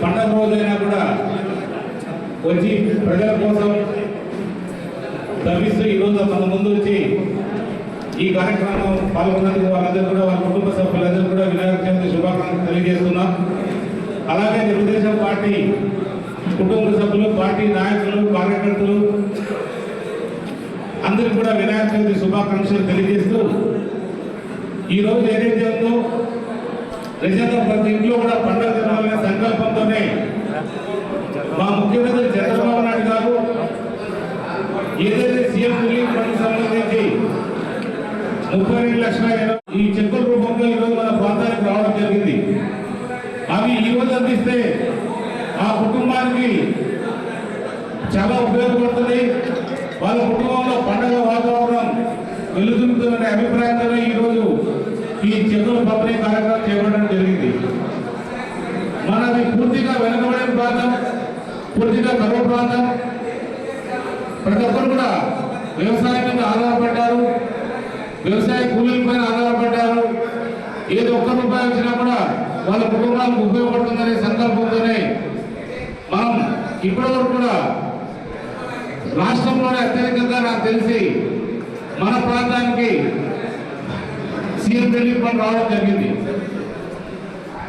పండగ రోజైనా కూడా వచ్చి ప్రజల కోసం తప్పిస్తూ ఈరోజు మన ముందు వచ్చి ఈ కార్యక్రమం పాల్గొన్నందుకు వాళ్ళందరూ కూడా వాళ్ళ కుటుంబ సభ్యులందరూ కూడా వినాయక చవితి శుభాకాంక్షలు తెలియజేస్తున్నాం. అలాగే తెలుగుదేశం పార్టీ కుటుంబ సభ్యులు, పార్టీ నాయకులు, కార్యకర్తలు అందరికీ కూడా వినాయక చవితి శుభాకాంక్షలు తెలియజేస్తూ ఈరోజు ఏదైతే ఉందో నిజంగా ప్రతి ఇంట్లో కూడా పండుగ జరగాలనే సంకల్పంతోనే మా ముఖ్యమంత్రి చంద్రబాబు నాయుడు గారు ఏదైతే సీఎం రిలీఫ్ ఫండ్ సంబంధించి 32 లక్షల ఈ చెక్కుల రూపంలో ఈరోజు మన ప్రాంతానికి రావడం జరిగింది. అవి ఈరోజు అందిస్తే ఆ కుటుంబానికి చాలా ఉపయోగపడుతుంది. వాళ్ళ కుటుంబంలో పండుగ వాతావరణం వెలుగుతుందనే అభిప్రాయంతో ఈరోజు ఈ చెక్కుల పంపిణీ కార్యక్రమం చేపట్టడం జరిగింది. మనది పూర్తిగా వెనుకబడిన ప్రాంతం, పూర్తిగా కరువు ప్రాంతం. ప్రతి ఒక్కరు కూడా వ్యవసాయం మీద ఆధారపడ్డారు, వ్యవసాయ కూలీలపైన ఆధారపడ్డారు. ఏదో ఒక్క రూపాయి వచ్చినా కూడా వాళ్ళ కుటుంబాలకు ఉపయోగపడుతుందనే సంకల్పంతోనే మనం ఇప్పటివరకు కూడా రాష్ట్రంలోనే అత్యధికంగా నాకు తెలిసి మన ప్రాంతానికి సీఎం రిలీఫ్ ఫండ్ రావడం జరిగింది.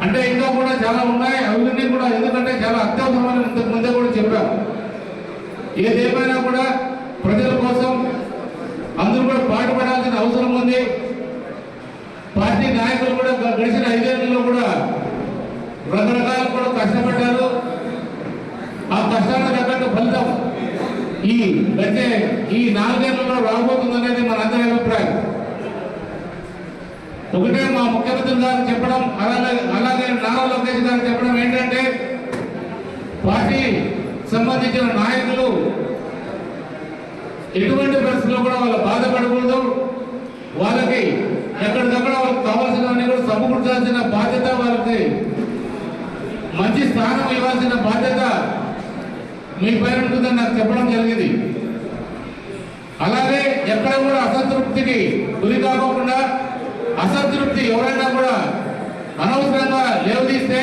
అంటే ఇంకా కూడా చాలా ఉన్నాయి. అవన్నీ కూడా ఎందుకంటే చాలా అత్యవసరమని ఇంతకు ముందే కూడా చెప్పాం. ఏదేమైనా కూడా ప్రజల కోసం అందరూ కూడా పాటుపడాల్సిన అవసరం ఉంది. పార్టీ నాయకులు కూడా గడిచిన 5 ఏళ్లలో కూడా రకరకాలు కూడా కష్టపడ్డారు. ఆ కష్టానికి తగ్గట్టు ఫలితం ఈ 4 ఏళ్లలో రాబోతుందనేది మనందరి అభిప్రాయం. ఒకటే మా ముఖ్యమంత్రి గారు చెప్పడం, అలాగే నారా లోకేష్ గారు చెప్పడం ఏంటంటే పార్టీ సంబంధించిన నాయకులు ఎటువంటి పరిస్థితుల్లో కూడా వాళ్ళు బాధపడకూడదు. వాళ్ళకి ఎక్కడికక్కడ వాళ్ళకి కావాల్సినవన్నీ కూడా సమకూర్చాల్సిన బాధ్యత, వాళ్ళకి మంచి స్థానం ఇవ్వాల్సిన బాధ్యత మీ పైన ఉంటుందని నాకు చెప్పడం జరిగింది. అలాగే ఎక్కడ కూడా అసంతృప్తికి గురి కాకుండా, అసంతృప్తి ఎవరైనా కూడా అనవసరంగా లేవదీస్తే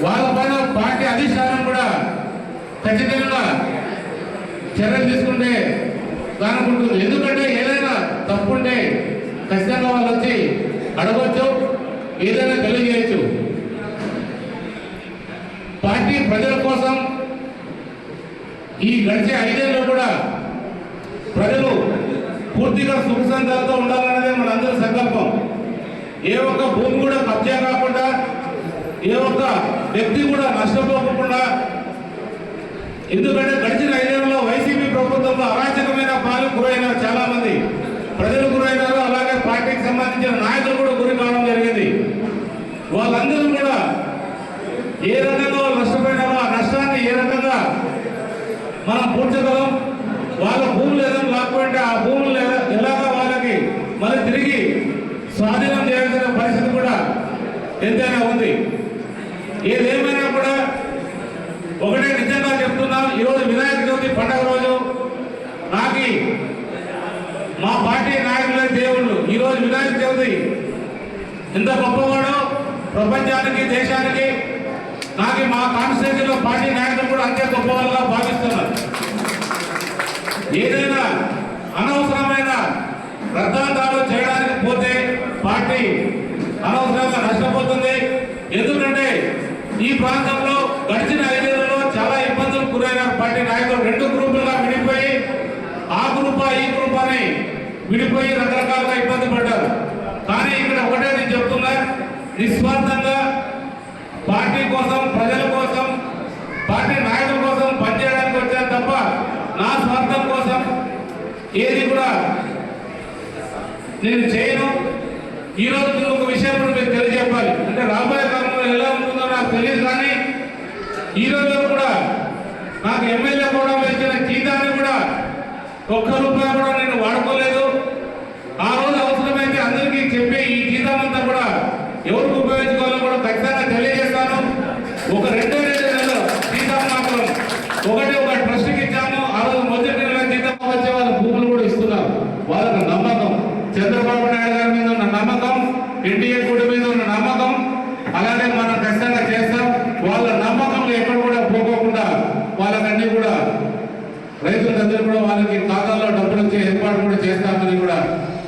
వాళ్ళ పైన పార్టీ అధిష్టానం కూడా ఖచ్చితంగా చర్యలు తీసుకుంటే దానుకుంటుంది. ఎందుకంటే ఏదైనా తప్పుంటే ఖచ్చితంగా వాళ్ళు వచ్చి అడగవచ్చు, ఏదైనా తెలియజేయచ్చు. పార్టీ ప్రజల కోసం ఈ గడిచే 5 ఏళ్ళు కూడా ప్రజలు పూర్తిగా సుఖ సంతాలతో ఉండాలనేదే మనందరి సంకల్పం. ఏ ఒక్క భూమి కూడా కబ్జా కాకుండా, ఏ ఒక్క వ్యక్తి కూడా నష్టపోకుండా. ఎందుకంటే గడిచిన 5 ఏళ్లలో వైసీపీ ప్రభుత్వంలో అరాచకమైన పాలు గురైనారు, చాలా మంది ప్రజలు గురైనారు. అలాగే పార్టీకి సంబంధించిన నాయకులు కూడా గురి కావడం జరిగింది. వాళ్ళందరూ కూడా ఏ రకంగా వాళ్ళు నష్టపోయినారో ఆ నష్టాన్ని ఏ రకంగా మనం పూడ్చగలం, వాళ్ళ భూములు ఏదైనా లేకపోతే ఆ భూములు ఎలాగా వాళ్ళకి మళ్ళీ తిరిగి స్వాధీనం చేయాల్సిన పరిస్థితి కూడా ఎంతైనా ఉంది. ఏదేమైనా కూడా ఒకటే నిజంగా చెప్తున్నాం, ఈరోజు వినాయక చవితి పండుగ రోజు నాకు మా పార్టీ నాయకులే దేవుళ్ళు. ఈరోజు వినాయక చవితి ఎంత గొప్పవాడో ప్రపంచానికి, దేశానికి, నాకు మా కాన్స్టిట్యూన్సీలో పార్టీ నాయకులు కూడా అంతే గొప్ప వాళ్ళగా భావిస్తున్నారు. ఏదైనా అనవసరమైన రద్దాంతాలు చేయడానికి పోతే పార్టీ అనవసరంగా నష్టపోతుంది. ఎందుకంటే ఈ ప్రాంతంలో గడిచిన 5 ఏళ్లలో చాలా ఇబ్బందులు గురైనారు పార్టీ నాయకులు. 2 గ్రూపులుగా విడిపోయి ఆ గ్రూప్ ఈ గ్రూప్ అని విడిపోయి రకరకాలుగా ఇబ్బంది పడ్డారు. కానీ ఇక్కడ ఒకటే నేను చెప్తున్నా, నిస్వార్థంగా పార్టీ కోసం, ప్రజల కోసం, పార్టీ నాయకుల కోసం పనిచేయడానికి వచ్చాను తప్ప నా స్వార్థం కోసం ఏది కూడా నేను చేయను. ఈరోజు ఒక విషయం కూడా మీకు తెలియజెప్పాలి. అంటే రాబోయే కాలంలో ఎలా ఉంటుందో నాకు తెలియదు, కానీ ఈరోజు కూడా నాకు ఎమ్మెల్యే కూడా ఇచ్చిన జీతాన్ని కూడా ఒక్క రూపాయి కూడా నేను వాడుకోలేదు. ఆ రోజు అవసరమైతే అందరికీ చెప్పి ఈ జీతం అంతా కూడా ఎవరికి ఉపయోగించుకోవాలో కూడా ఖచ్చితంగా తెలియజేస్తాను. ఒక 2 నెలల జీతం మాత్రం ఒక ట్రస్ట్కి ఇచ్చాము. ఆ రోజు మొదటి నెల జీతం వచ్చే వాళ్ళ భూములు కూడా ఇస్తున్నారు. వాళ్ళకి నమ్మకం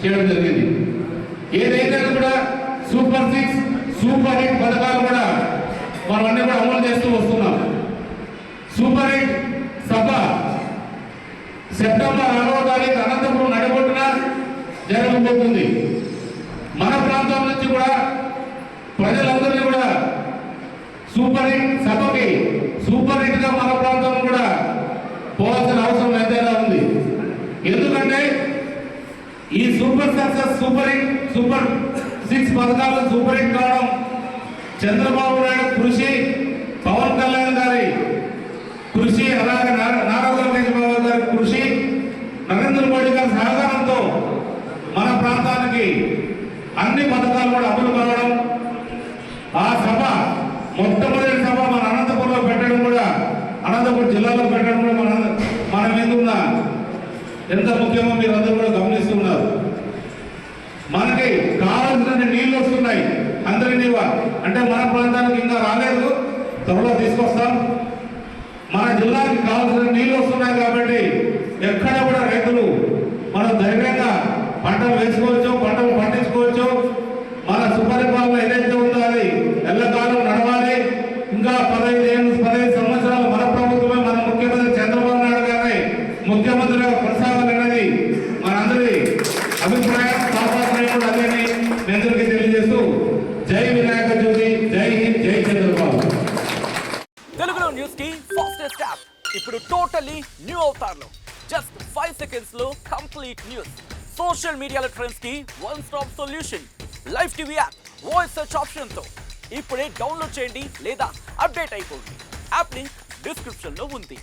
చేయడం జరిగింది. ఏదైతే కూడా సూపర్ 6 సూపర్ 8 పథకాలు కూడా మనం అన్ని కూడా అమలు చేస్తూ వస్తున్నాం. సూపర్ 8 సభ సెప్టెంబర్ 6వ తారీఖు అనంతపురం నడిబొట్టున జరగబోతుంది. మన ప్రాంతం నుంచి కూడా ప్రజలందరినీ కూడా సూపర్ 8 సభకి సూపర్ 8గా మన ప్రాంతం కూడా పోవాల్సిన అవసరం ఎంతైనా ఉంది. ఎందుకంటే ఈ సూపర్ సక్సెస్ సూపర్ 8 సూపర్ 6 పథకాలు సూపర్ 8 కావడం చంద్రబాబు నాయుడు కృషి, పవన్ కళ్యాణ్ గారి కృషి, అలాగే నారా లోకేష్ బాబు గారి కృషి, నరేంద్ర మోడీ గారి సహకారంతో మన ప్రాంతానికి అన్ని పథకాలు కూడా అమలు కావడం, ఆ సభ మొట్టమొదటి సభ మన అనంతపురంలో పెట్టడం కూడా, అనంతపురం జిల్లాలో పెట్టడం కూడా మన మీద ఉన్న ఎంత ముఖ్యమో మీరు అందరూ కూడా గమనిస్తున్నారు. మనకి కావాల్సిన నీళ్లు వస్తున్నాయి. అందరినీ అంటే మన ప్రాంతానికి ఇంకా రాలేదు, త్వరలో తీసుకొస్తాం. మన జిల్లాకి కావాల్సిన నీళ్లు వస్తున్నాయి కాబట్టి ఎక్కడ కూడా రైతులు మనం ధైర్యంగా పంటలు వేసుకోవచ్చు, పంటలు పండించుకోవచ్చు. మన సుపరిపాలన ఏదైతే ఉందో అది ఎల్లకాలం నడవాలి. ఇంకా 15 సంవత్సరాలు మన ప్రభుత్వమే, మన ముఖ్యమంత్రి చంద్రబాబు నాయుడు గారి ముఖ్యమంత్రిగా కొనసాగాలనేది మనందరి అభిప్రాయం, తాపత్రయం కూడా అదేని మీ అందరికీ తెలియజేస్తూ జై వినాయక చవితి, జై హింద్, జై చంద్రబాబు. తెలుగులో న్యూస్ కి ఫాస్టెస్ట్ యాప్ ఇప్పుడు టోటలీ న్యూ అవతార్లో జస్ట్ 5 సెకండ్స్ లో కంప్లీట్ న్యూస్. సోషల్ మీడియాలో ట్రెండ్స్ కి one stop solution. Live TV app voice search option తో ఇప్పుడే డౌన్లోడ్ చేయండి లేదా అప్డేట్ అయిపోండి. యాప్ లింక్ డిస్క్రిప్షన్ లో ఉంది.